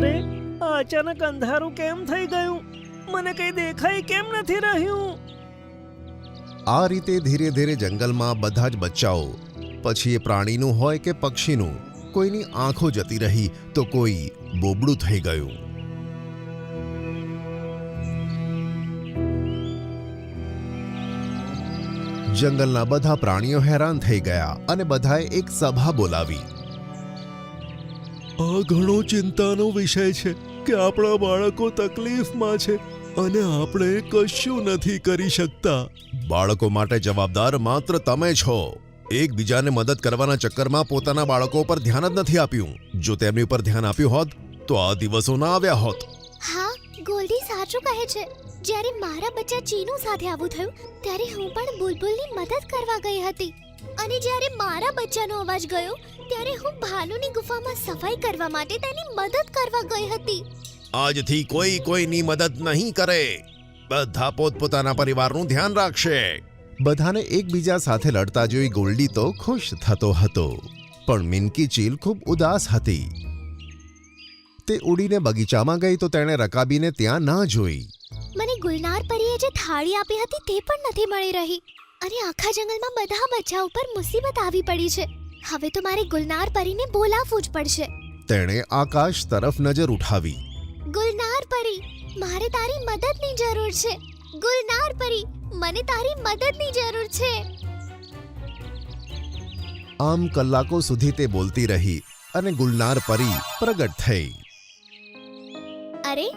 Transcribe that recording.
અરે આ અચાનક અંધારું કેમ થઈ ગયું? મને કંઈ દેખાઈ કેમ નથી રહ્યું? આ રીતે ધીરે ધીરે જંગલમાં બધા જ બચ્ચાઓ, પછી એ પ્રાણીનું હોય કે પક્ષીનું, કોઈની આંખો જતી રહી તો કોઈ બોબડું થઈ ગયું. જંગલના બધા પ્રાણીઓ હેરાન થઈ ગયા અને બધાએ એક સભા બોલાવી. આ ઘણો ચિંતાનો વિષય છે કે આપણા બાળકો તકલીફમાં છે અને આપણે કશું નથી કરી શકતા. બાળકો માટે જવાબદાર માત્ર તમે છો. એકબીજાને મદદ કરવાના ચક્કરમાં પોતાના બાળકો પર ધ્યાન જ નથી આપ્યું. જો તેમની ઉપર ધ્યાન આપ્યું હોત તો આ દિવસો ના આવ્યા હોત. હા, ગોલ્ડી સાચું કહે છે. જ્યારે મારા બચ્ચા ચીનુ સાથે આવું થયું ત્યારે હું પણ બુલબુલની મદદ કરવા ગઈ હતી, અને જ્યારે મારા બચ્ચાનો અવાજ ગયો ત્યારે હું ભાલુની ગુફામાં સફાઈ કરવા માટે તેની મદદ કરવા ગઈ હતી. આજથી કોઈ કોઈની મદદ નહીં કરે. બધા પોતપોતાના પરિવારનું ધ્યાન રાખશે. બધાને એકબીજા સાથે લડતા જોઈ ગોલ્ડી તો ખુશ થતો હતો, પણ મિનકી ચીલ ખૂબ ઉદાસ હતી. તે ઉડીને બગીચામાં ગઈ તો તેણે રકાબીને ત્યાં ના જોઈ. મને ગુલનાર પરીએ જે થાળી આપી હતી તે પણ નથી મળી રહી, અને આખા જંગલમાં બધા બચ્ચા ઉપર મુસીબત આવી પડી છે. હવે તો મારે ગુલનાર પરીને બોલાવવું જ પડશે. તેણે આકાશ તરફ નજર ઉઠાવી. ગુલનાર પરી, મારે તારી મદદની જરૂર છે. ગુલનાર પરી, મને તારી મદદની જરૂર છે. આમ કલાકો સુધી તે બોલતી રહી અને ગુલનાર પરી પ્રગટ થઈ. અરે,